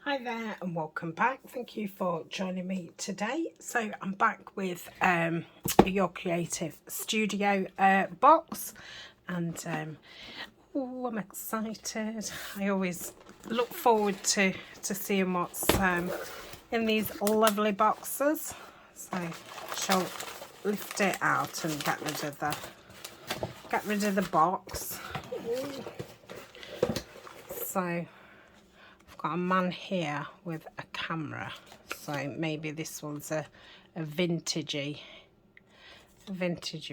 Hi there and welcome back. Thank you for joining me today. So I'm back with Your Creative Studio box, and oh, I'm excited. I always look forward to seeing what's in these lovely boxes. So I shall lift it out and get rid of the box. So got a man here with a camera, so maybe this one's a vintagey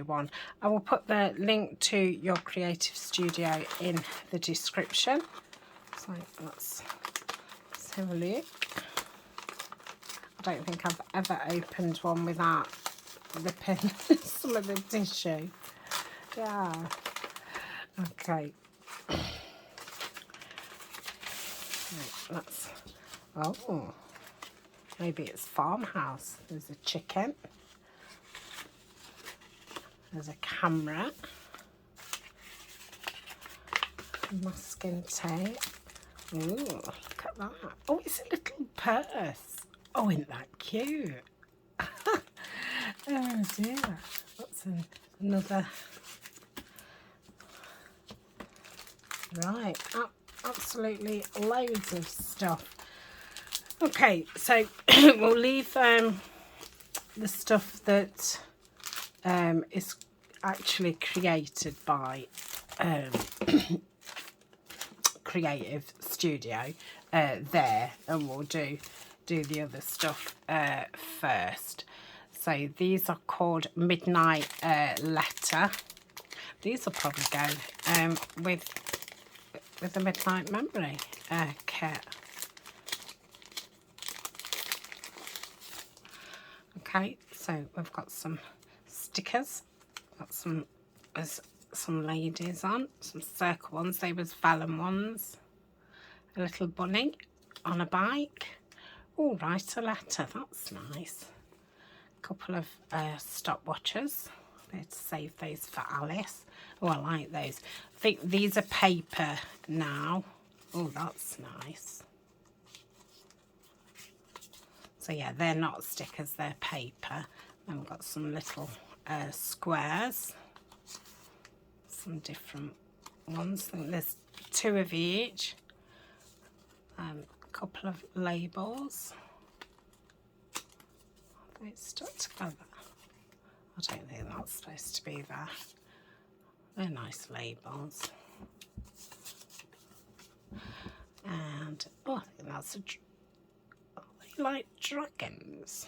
one. I will put the link to Your Creative Studio in the description. So let's have a look. I don't think I've ever opened one without ripping some of the tissue. Yeah. Okay. That's, oh, maybe it's farmhouse. There's a chicken. There's a camera. Masking tape. Ooh, look at that. Oh, it's a little purse. Oh, isn't that cute? Oh dear. That's another. Right. Absolutely loads of stuff. Okay, so we'll leave the stuff that is actually created by Creative Studio there, and we'll do the other stuff first. So these are called Midnight Letter. These will probably go with the Midnight Memory kit. Okay, so we've got some stickers, got some ladies on, some circle ones, they was vellum ones, a little bunny on a bike. Oh, write a letter, that's nice. A couple of stopwatches. Better save those for Alice. Oh, I like those. I think these are paper now. Oh, that's nice. So yeah, they're not stickers, they're paper. Then we've got some little squares. Some different ones. I think there's 2 of each. A couple of labels. Are they stuck together? I don't think that's supposed to be there. They're nice labels. And oh, I think that's are they like dragons?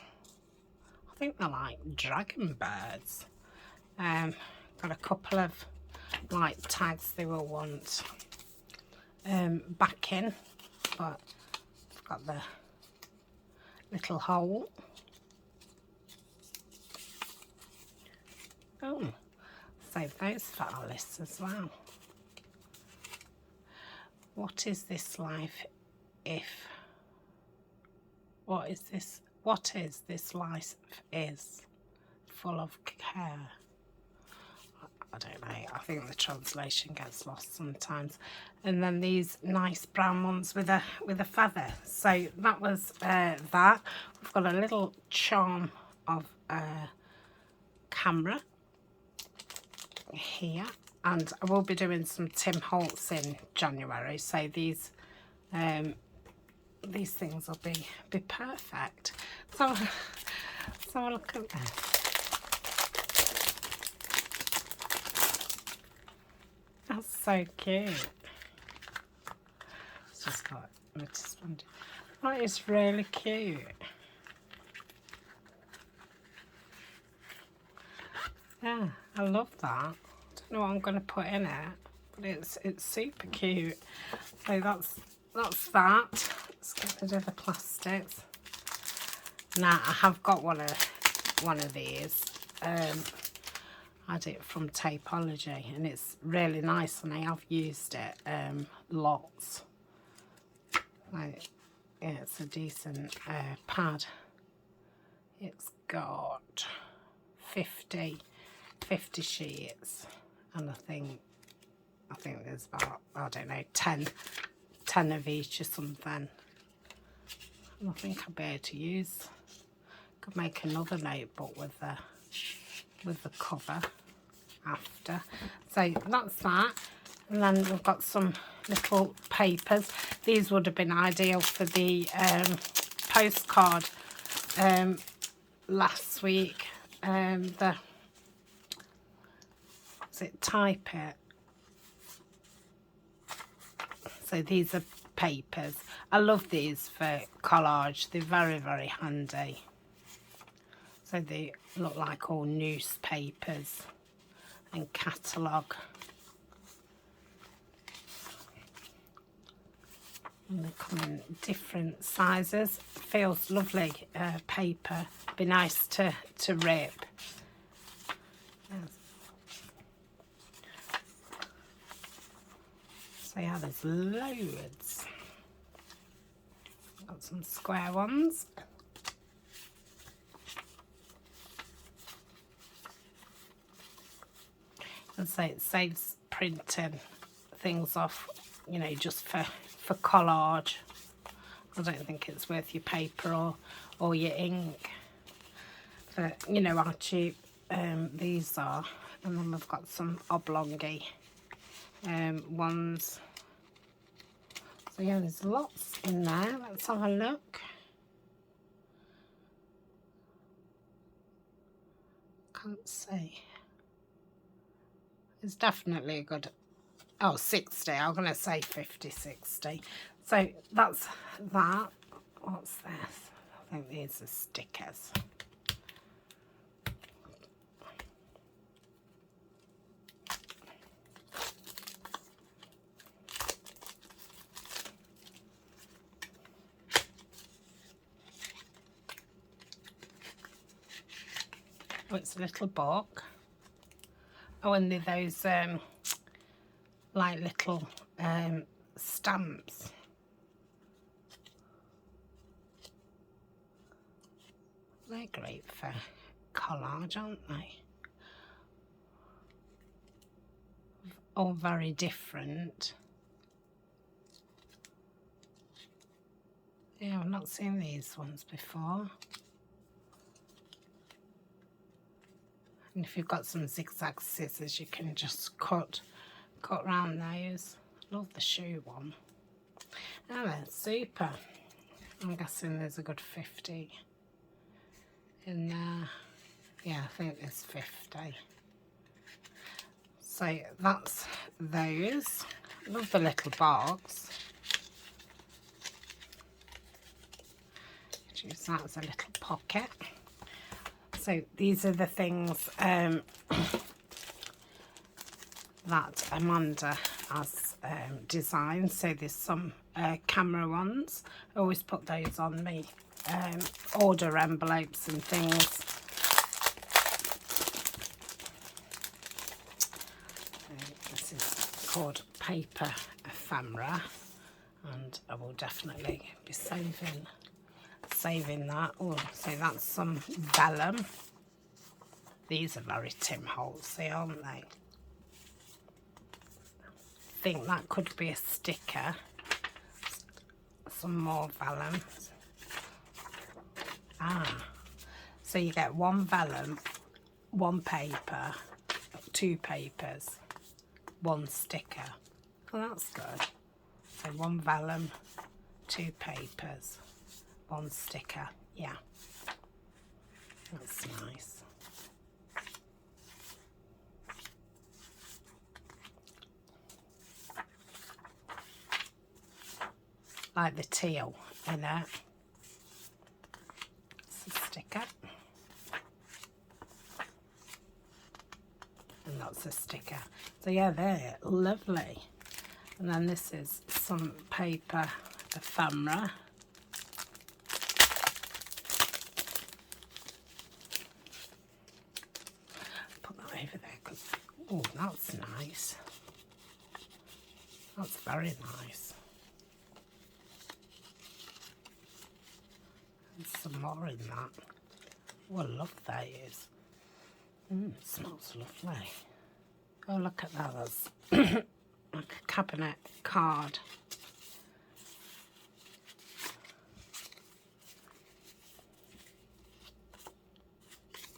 I think they're like dragon birds. Got a couple of like tags they will want backing, but I've got the little hole. Oh, save those for Alice as well. What is this life if? What is this life is full of care? I don't know. I think the translation gets lost sometimes. And then these nice brown ones with a feather. So that was that. We've got a little charm of camera here, and I will be doing some Tim Holtz in January, so these things will be perfect. So look at that. That's so cute. It's just got notice one. That is really cute. Yeah, I love that. Don't know what I'm going to put in it, but it's super cute. So that's that. Let's get rid of the plastics. Now I have got one of these. I had it from Tapeology, and it's really nice, and I have used it lots. Like, yeah, it's a decent pad. It's got 50 sheets, and I think there's about, I don't know, 10 of each or something. I think I'll be able to use. Could make another notebook with the cover after. So that's that. And then we've got some little papers. These would have been ideal for the postcard last week. What's it? Type It. So these are papers. I love these for collage. They're very, very handy. So they look like all newspapers and catalogue. And they come in different sizes. Feels lovely paper. Be nice to rip. So yeah, there's loads. Got some square ones. And so it saves printing things off, you know, just for collage. I don't think it's worth your paper or your ink. But you know how cheap these are. And then we've got some oblongy ones. So yeah, there's lots in there. Let's have a look. Can't see. It's definitely a good, 60. I'm going to say 50, 60. So that's that. What's this? I think these are stickers. Oh, it's a little book. Oh, and they're those like little stamps. They're great for collage, aren't they? All very different. Yeah, I've not seen these ones before. And if you've got some zigzag scissors, you can just cut round those. Love the shoe one. Oh, that's super. I'm guessing there's a good 50 in there. Yeah, I think there's 50. So that's those. Love the little box. Use that as a little pocket. So these are the things that Amanda has designed. So there's some camera ones. I always put those on me order envelopes and things. This is called paper ephemera, and I will definitely be saving that. Oh, so that's some vellum. These are very Tim Holtzy, aren't they? I think that could be a sticker. Some more vellum. So you get one vellum, one paper, two papers, one sticker. Well, that's good. So one vellum, two papers, one sticker. Yeah, that's nice. Like the teal in it. It's a sticker. And that's a sticker. So yeah, they're lovely. And then this is some paper ephemera. Put that over there because, oh, that's nice. That's very nice. And some more in that. Oh, I love those. It smells lovely. Oh, look at that. That's like a cabinet card.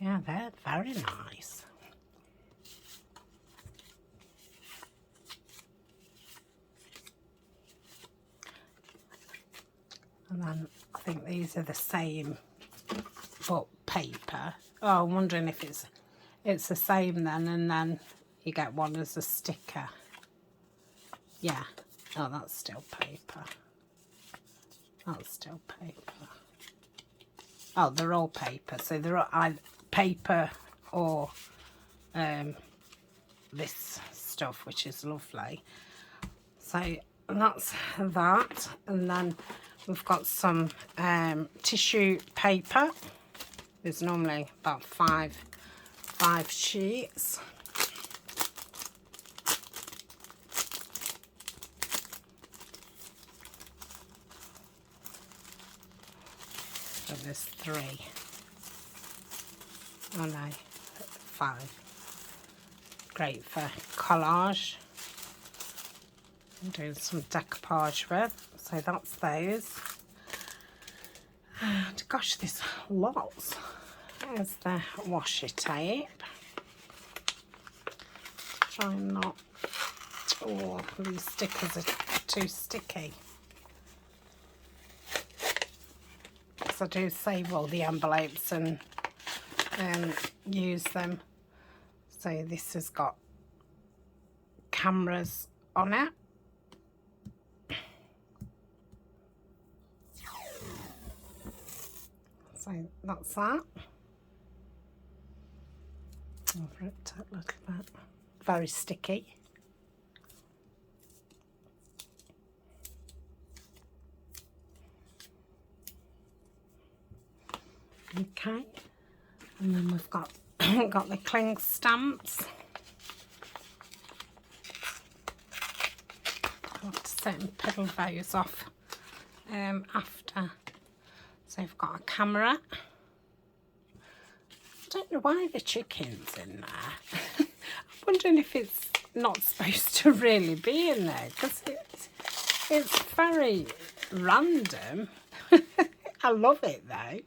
Yeah, they're very nice. And then I think these are the same, but paper. Oh, I'm wondering if it's the same then, and then you get one as a sticker. Yeah. Oh, that's still paper. That's still paper. Oh, they're all paper. So they're all either paper or this stuff, which is lovely. So that's that. And then we've got some tissue paper. There's normally about five sheets. So there's 3. Oh no, 5. Great for collage. I'm doing some decoupage with. So that's those. And gosh, there's lots. There's the washi tape. Try not. Oh, these stickers are too sticky. Because I do save all the envelopes and use them. So this has got cameras on it. So that's that. Over it a little bit. Very sticky. Okay, and then we've got got the cling stamps. I'll have to sit and peel those off after. So I've got a camera. I don't know why the chicken's in there. I'm wondering if it's not supposed to really be in there, because it's very random. I love it though.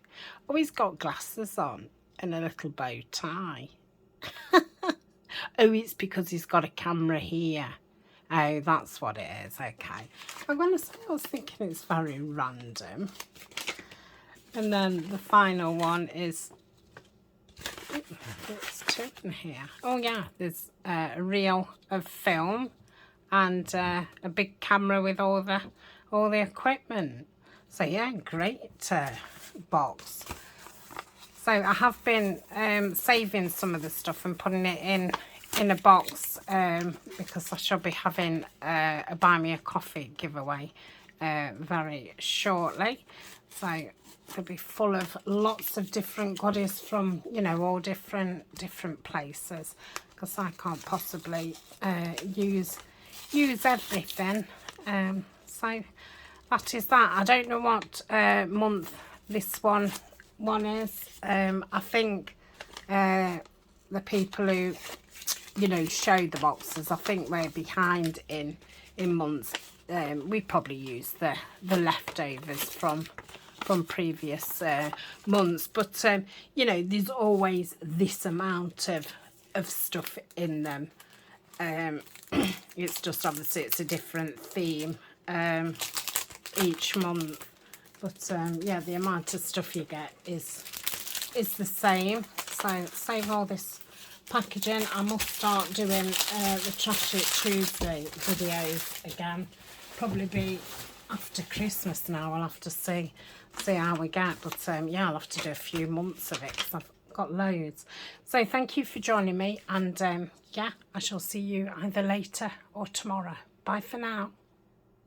Oh, he's got glasses on and a little bow tie. Oh, it's because he's got a camera here. Oh, that's what it is. Okay. I'm going to say I was thinking it's very random. And then the final one is, there's 2 in here. Oh yeah, there's a reel of film and a big camera with all the equipment. So yeah, great box. So I have been saving some of the stuff and putting it in a box because I shall be having a Buy Me a Coffee giveaway very shortly. So they'll be full of lots of different goodies from, you know, all different places, because I can't possibly use everything. So that is that. I don't know what month this one is. I think the people who, you know, show the boxes, I think we're behind in months. We probably use the leftovers from previous months, but you know, there's always this amount of stuff in them. It's just obviously it's a different theme each month, but yeah, the amount of stuff you get is the same. So save all this packaging. I must start doing the Trash It Tuesday videos again. Probably be after Christmas now. I'll have to see how we get, but yeah, I'll have to do a few months of it because I've got loads. So thank you for joining me, and yeah, I shall see you either later or tomorrow. Bye for now.